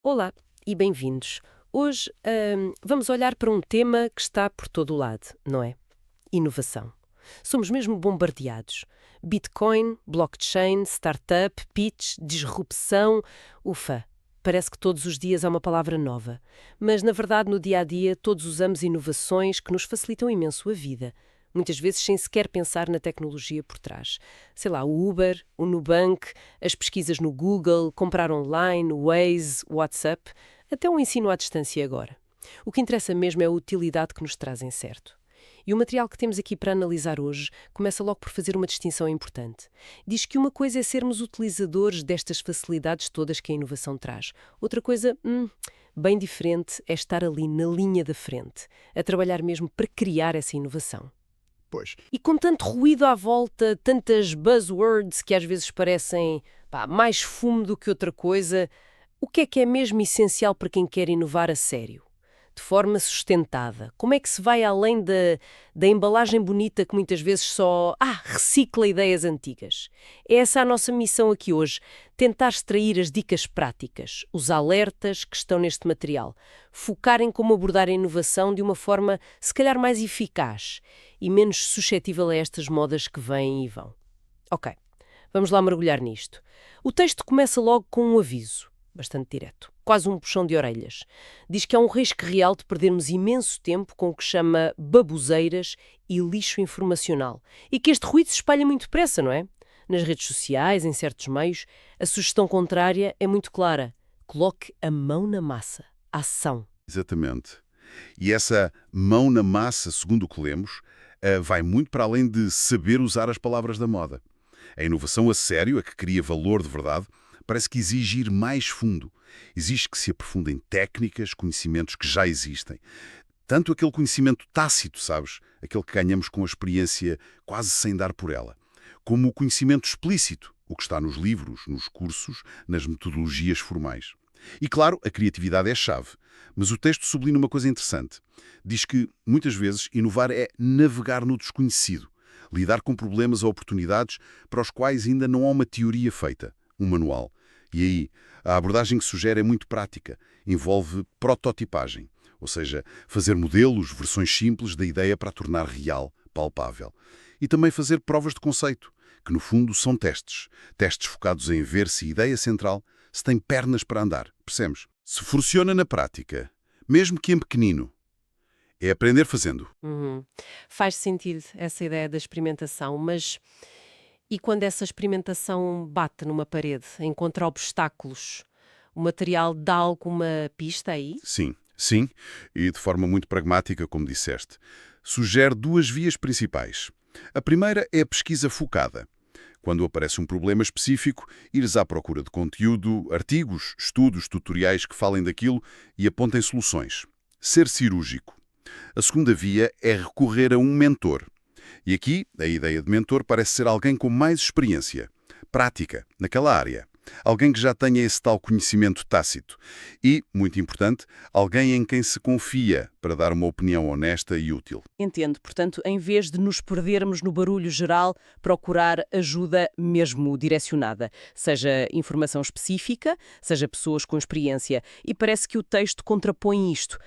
Olá e bem-vindos. Hoje, vamos olhar para um tema que está por todo o lado, não é? Inovação. Somos mesmo bombardeados. Bitcoin, blockchain, startup, pitch, disrupção. Ufa, parece que todos os dias há uma palavra nova. Mas, na verdade, no dia a dia, todos usamos inovações que nos facilitam imenso a vida. Muitas vezes sem sequer pensar na tecnologia por trás. Sei lá, o Uber, o Nubank, as pesquisas no Google, comprar online, o Waze, o WhatsApp, até o ensino à distância agora. O que interessa mesmo é a utilidade que nos trazem certo. E o material que temos aqui para analisar hoje começa logo por fazer uma distinção importante. Diz que uma coisa é sermos utilizadores destas facilidades todas que a inovação traz. Outra coisa, bem diferente, é estar ali na linha da frente, a trabalhar mesmo para criar essa inovação. Pois, E com tanto ruído à volta, tantas buzzwords que às vezes parecem mais fumo do que outra coisa, o que é mesmo essencial para quem quer inovar a sério? De forma sustentada. Como é que se vai além da embalagem bonita que muitas vezes só recicla ideias antigas? É essa a nossa missão aqui hoje, tentar extrair as dicas práticas, os alertas que estão neste material, focar em como abordar a inovação de uma forma se calhar mais eficaz e menos suscetível a estas modas que vêm e vão. Ok, vamos lá mergulhar nisto. O texto começa logo com um aviso, bastante direto, quase um puxão de orelhas. Diz que há um risco real de perdermos imenso tempo com o que chama baboseiras e lixo informacional. E que este ruído se espalha muito depressa, não é? Nas redes sociais, em certos meios, a sugestão contrária é muito clara. Coloque a mão na massa. Ação. exatamente. E essa mão na massa, segundo o que lemos, vai muito para além de saber usar as palavras da moda. A inovação a sério, a que cria valor de verdade, parece que exige ir mais fundo. Exige que se aprofundem técnicas, conhecimentos que já existem. Tanto aquele conhecimento tácito, sabes? Aquele que ganhamos com a experiência quase sem dar por ela. Como o conhecimento explícito, o que está nos livros, nos cursos, nas metodologias formais. E claro, a criatividade é a chave. Mas o texto sublinha uma coisa interessante. Diz que, muitas vezes, inovar é navegar no desconhecido. Lidar com problemas ou oportunidades para os quais ainda não há uma teoria feita, um manual. E aí, a abordagem que sugere é muito prática. Envolve prototipagem, ou seja, fazer modelos, versões simples da ideia para a tornar real, palpável. E também fazer provas de conceito, que no fundo são testes. Testes focados em ver se a ideia central se tem pernas para andar, percebes? Se funciona na prática, mesmo que em pequenino, é aprender fazendo. Uhum. Faz sentido essa ideia da experimentação, mas e quando essa experimentação bate numa parede, encontra obstáculos, o material dá alguma pista aí? Sim, sim, e de forma muito pragmática, como disseste. Sugere duas vias principais. A primeira é a pesquisa focada. Quando aparece um problema específico, ires à procura de conteúdo, artigos, estudos, tutoriais que falem daquilo e apontem soluções. Ser cirúrgico. A segunda via é recorrer a um mentor. E aqui, a ideia de mentor parece ser alguém com mais experiência, prática, naquela área. Alguém que já tenha esse tal conhecimento tácito. E, muito importante, alguém em quem se confia para dar uma opinião honesta e útil. Entendo. Portanto, em vez de nos perdermos no barulho geral, procurar ajuda mesmo direcionada, seja informação específica, seja pessoas com experiência. E parece que o texto contrapõe isto,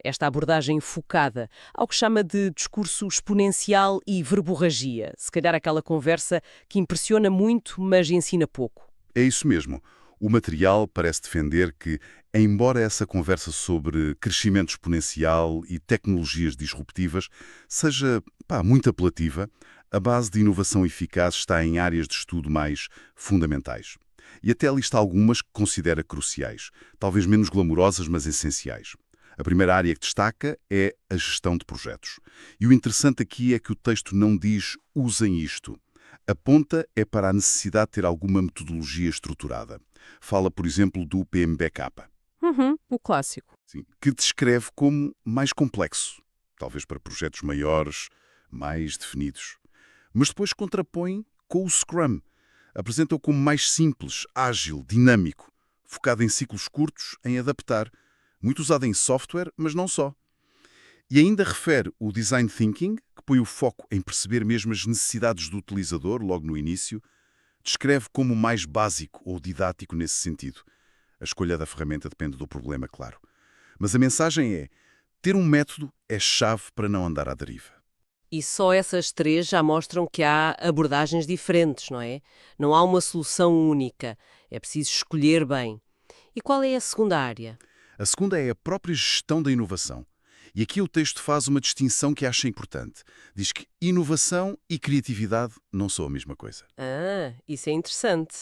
esta abordagem focada, ao que chama de discurso exponencial e verborragia. Se calhar aquela conversa que impressiona muito, mas ensina pouco. É isso mesmo. O material parece defender que, embora essa conversa sobre crescimento exponencial e tecnologias disruptivas seja muito apelativa, a base de inovação eficaz está em áreas de estudo mais fundamentais. E até lista algumas que considera cruciais, talvez menos glamourosas, mas essenciais. A primeira área que destaca é a gestão de projetos. E o interessante aqui é que o texto não diz usem isto. Aponta é para a necessidade de ter alguma metodologia estruturada. Fala, por exemplo, do PMBOK, Uhum, o clássico. sim, que descreve como mais complexo, talvez para projetos maiores, mais definidos. Mas depois contrapõe com o Scrum. Apresenta-o como mais simples, ágil, dinâmico, focado em ciclos curtos, em adaptar, muito usado em software, mas não só. E ainda refere o Design Thinking, que põe o foco em perceber mesmo as necessidades do utilizador logo no início, descreve como mais básico ou didático nesse sentido. A escolha da ferramenta depende do problema, claro. Mas a mensagem é: ter um método é chave para não andar à deriva. E só essas três já mostram que há abordagens diferentes, não é? Não há uma solução única. É preciso escolher bem. E qual é a segunda área? A segunda é a própria gestão da inovação. E aqui o texto faz uma distinção que acha importante. Diz que inovação e criatividade não são a mesma coisa. Ah, isso é interessante.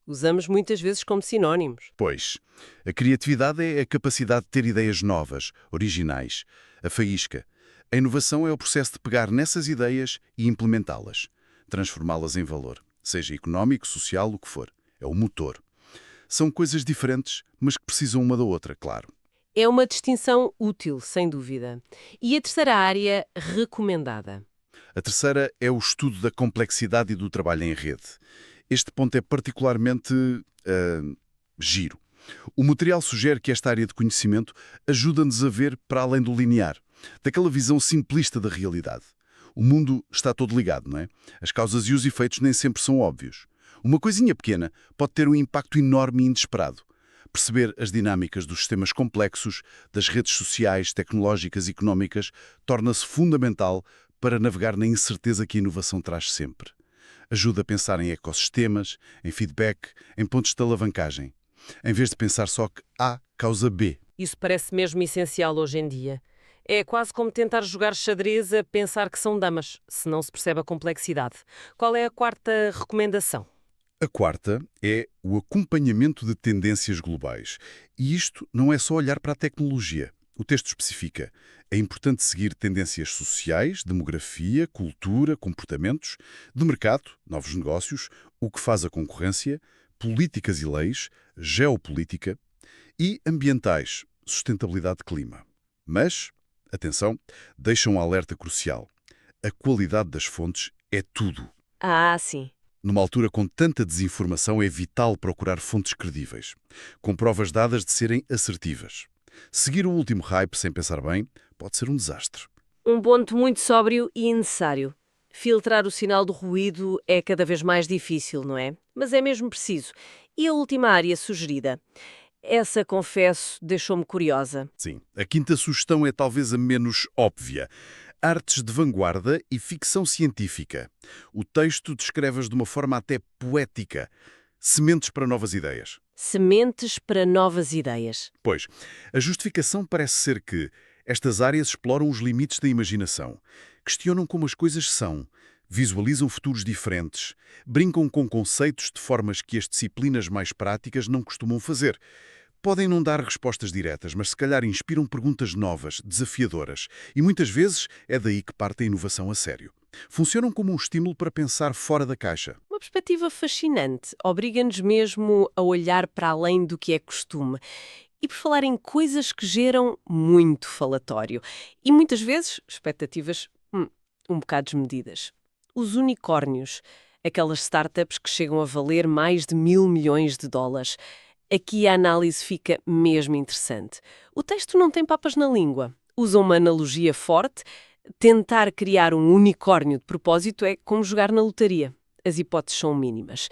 Usamos muitas vezes como sinónimos. Pois, a criatividade é a capacidade de ter ideias novas, originais, a faísca. A inovação é o processo de pegar nessas ideias e implementá-las, transformá-las em valor, seja económico, social, o que for. É o motor. São coisas diferentes, mas que precisam uma da outra, claro. É uma distinção útil, sem dúvida. E a terceira área recomendada? A terceira é o estudo da complexidade e do trabalho em rede. Este ponto é particularmente giro. O material sugere que esta área de conhecimento ajuda-nos a ver para além do linear, daquela visão simplista da realidade. O mundo está todo ligado, não é? As causas e os efeitos nem sempre são óbvios. Uma coisinha pequena pode ter um impacto enorme e inesperado. Perceber as dinâmicas dos sistemas complexos, das redes sociais, tecnológicas e económicas, torna-se fundamental para navegar na incerteza que a inovação traz sempre. Ajuda a pensar em ecossistemas, em feedback, em pontos de alavancagem, em vez de pensar só que A causa B. Isso parece mesmo essencial hoje em dia. É quase como tentar jogar xadrez a pensar que são damas, se não se percebe a complexidade. Qual é a quarta recomendação? A quarta é o acompanhamento de tendências globais. E isto não é só olhar para a tecnologia. O texto especifica: é importante seguir tendências sociais, demografia, cultura, comportamentos, de mercado, novos negócios, o que faz a concorrência, políticas e leis, geopolítica e ambientais, sustentabilidade de clima. Mas, atenção, deixa um alerta crucial. A qualidade das fontes é tudo. Ah, sim. Numa altura com tanta desinformação, é vital procurar fontes credíveis, com provas dadas de serem assertivas. Seguir o último hype sem pensar bem pode ser um desastre. Um ponto muito sóbrio e necessário. Filtrar o sinal do ruído é cada vez mais difícil, não é? Mas é mesmo preciso. E a última área sugerida? Essa, confesso, deixou-me curiosa. Sim, a quinta sugestão é talvez a menos óbvia. Artes de vanguarda e ficção científica. O texto descreve-as de uma forma até poética. Sementes para novas ideias. Sementes para novas ideias. Pois, a justificação parece ser que estas áreas exploram os limites da imaginação, questionam como as coisas são, visualizam futuros diferentes, brincam com conceitos de formas que as disciplinas mais práticas não costumam fazer. Podem não dar respostas diretas, mas se calhar inspiram perguntas novas, desafiadoras, e muitas vezes é daí que parte a inovação a sério. Funcionam como um estímulo para pensar fora da caixa. Uma perspectiva fascinante. Obriga-nos mesmo a olhar para além do que é costume. E por falar em coisas que geram muito falatório. E muitas vezes, expectativas um bocado desmedidas. Os unicórnios. Aquelas startups que chegam a valer mais de $1.000 milhões. Aqui a análise fica mesmo interessante. O texto não tem papas na língua. Usa uma analogia forte. Tentar criar um unicórnio de propósito é como jogar na lotaria. As hipóteses são mínimas.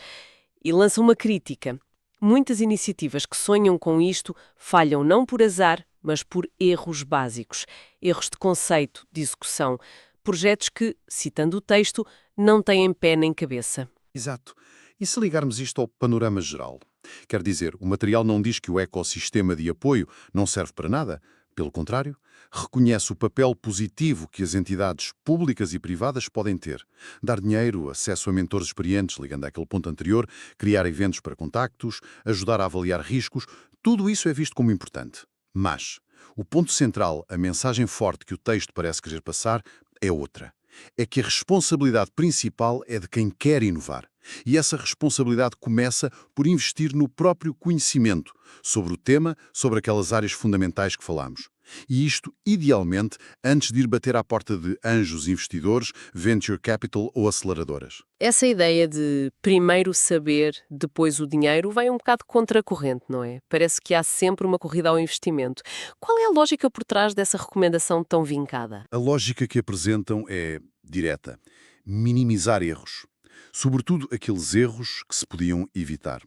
E lança uma crítica. Muitas iniciativas que sonham com isto falham não por azar, mas por erros básicos. Erros de conceito, de execução. Projetos que, citando o texto, não têm pé nem cabeça. Exato. E se ligarmos isto ao panorama geral? Quer dizer, o material não diz que o ecossistema de apoio não serve para nada. Pelo contrário, reconhece o papel positivo que as entidades públicas e privadas podem ter. Dar dinheiro, acesso a mentores experientes, ligando àquele ponto anterior, criar eventos para contactos, ajudar a avaliar riscos, tudo isso é visto como importante. Mas o ponto central, a mensagem forte que o texto parece querer passar, é outra. É que a responsabilidade principal é de quem quer inovar. E essa responsabilidade começa por investir no próprio conhecimento sobre o tema, sobre aquelas áreas fundamentais que falamos. E isto, idealmente, antes de ir bater à porta de anjos investidores, venture capital ou aceleradoras. Essa ideia de primeiro saber, depois o dinheiro, vai um bocado contracorrente, não é? Parece que há sempre uma corrida ao investimento. Qual é a lógica por trás dessa recomendação tão vincada? A lógica que apresentam é direta. Minimizar erros. Sobretudo aqueles erros que se podiam evitar.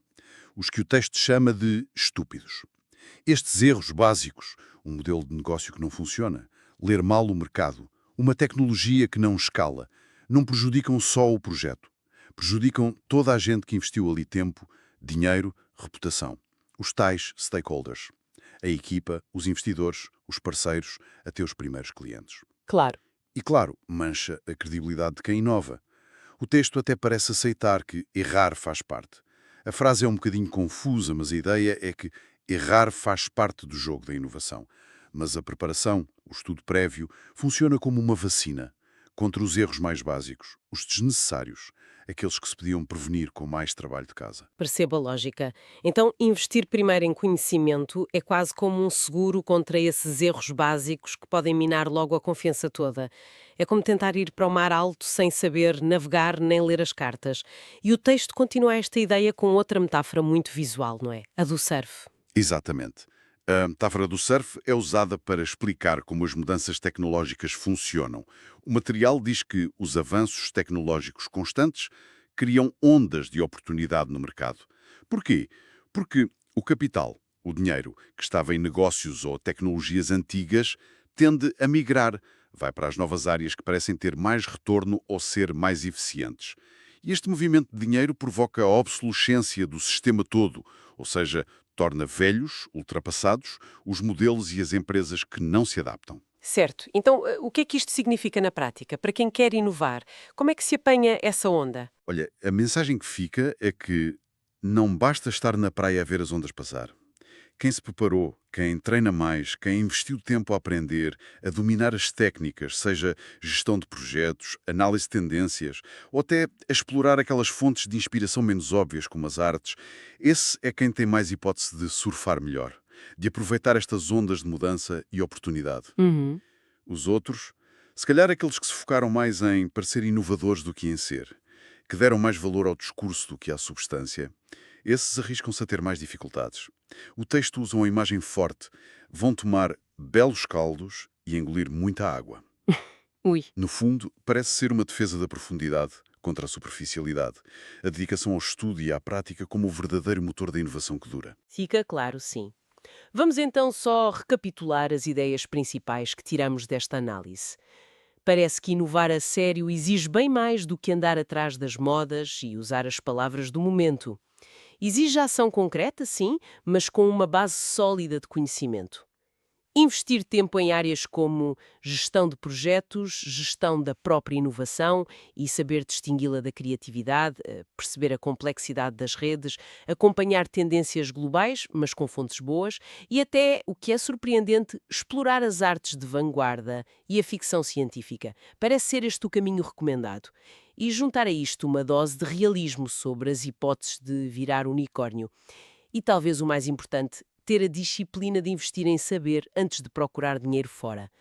os que o texto chama de estúpidos. Estes erros básicos, um modelo de negócio que não funciona, ler mal o mercado, uma tecnologia que não escala, não prejudicam só o projeto. Prejudicam toda a gente que investiu ali tempo, dinheiro, reputação. Os tais stakeholders. A equipa, os investidores, os parceiros, até os primeiros clientes. Claro. E, claro, mancha a credibilidade de quem inova. O texto até parece aceitar que errar faz parte. A frase é um bocadinho confusa, mas a ideia é que errar faz parte do jogo da inovação. Mas a preparação, o estudo prévio, funciona como uma vacina contra os erros mais básicos, os desnecessários, aqueles que se podiam prevenir com mais trabalho de casa. Percebo a lógica. Então, investir primeiro em conhecimento é quase como um seguro contra esses erros básicos que podem minar logo a confiança toda. É como tentar ir para o mar alto sem saber navegar nem ler as cartas. E o texto continua esta ideia com outra metáfora muito visual, não é? A do surf. Exatamente. A metáfora do surf é usada para explicar como as mudanças tecnológicas funcionam. O material diz que os avanços tecnológicos constantes criam ondas de oportunidade no mercado. Porquê? Porque o capital, o dinheiro, que estava em negócios ou tecnologias antigas, tende a migrar, vai para as novas áreas que parecem ter mais retorno ou ser mais eficientes. E este movimento de dinheiro provoca a obsolescência do sistema todo, ou seja, torna velhos, ultrapassados, os modelos e as empresas que não se adaptam. Certo. Então, o que é que isto significa na prática? Para quem quer inovar, como é que se apanha essa onda? Olha, a mensagem que fica é que não basta estar na praia a ver as ondas passar. Quem se preparou, quem treina mais, quem investiu tempo a aprender, a dominar as técnicas, seja gestão de projetos, análise de tendências, ou até a explorar aquelas fontes de inspiração menos óbvias, como as artes, esse é quem tem mais hipótese de surfar melhor, de aproveitar estas ondas de mudança e oportunidade. Uhum. Os outros, se calhar aqueles que se focaram mais em parecer inovadores do que em ser, que deram mais valor ao discurso do que à substância, esses arriscam-se a ter mais dificuldades. O texto usa uma imagem forte. Vão tomar belos caldos e engolir muita água. Ui. No fundo, parece ser uma defesa da profundidade contra a superficialidade. A dedicação ao estudo e à prática como o verdadeiro motor da inovação que dura. Fica claro, sim. Vamos então só recapitular as ideias principais que tiramos desta análise. Parece que inovar a sério exige bem mais do que andar atrás das modas e usar as palavras do momento. Exige ação concreta, sim, mas com uma base sólida de conhecimento. Investir tempo em áreas como gestão de projetos, gestão da própria inovação e saber distingui-la da criatividade, perceber a complexidade das redes, acompanhar tendências globais, mas com fontes boas, e até, o que é surpreendente, explorar as artes de vanguarda e a ficção científica. Parece ser este o caminho recomendado. E juntar a isto uma dose de realismo sobre as hipóteses de virar unicórnio. E talvez o mais importante, ter a disciplina de investir em saber antes de procurar dinheiro fora,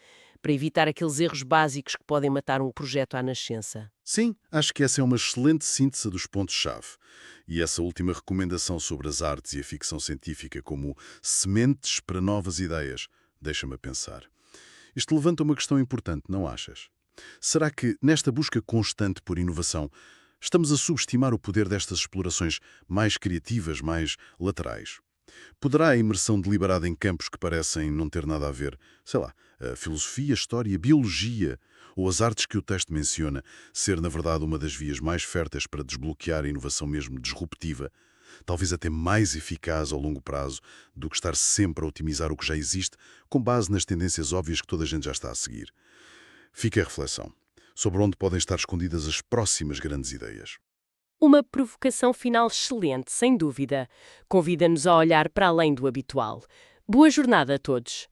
para evitar aqueles erros básicos que podem matar um projeto à nascença. Sim, acho que essa é uma excelente síntese dos pontos-chave. E essa última recomendação sobre as artes e a ficção científica como sementes para novas ideias, deixa-me a pensar. Isto levanta uma questão importante, não achas? Será que, nesta busca constante por inovação, estamos a subestimar o poder destas explorações mais criativas, mais laterais? Poderá a imersão deliberada em campos que parecem não ter nada a ver, sei lá, a filosofia, a história, a biologia ou as artes que o texto menciona, ser na verdade uma das vias mais férteis para desbloquear a inovação mesmo disruptiva, talvez até mais eficaz ao longo prazo do que estar sempre a otimizar o que já existe com base nas tendências óbvias que toda a gente já está a seguir? Fica a reflexão sobre onde podem estar escondidas as próximas grandes ideias. Uma provocação final excelente, sem dúvida. Convida-nos a olhar para além do habitual. Boa jornada a todos!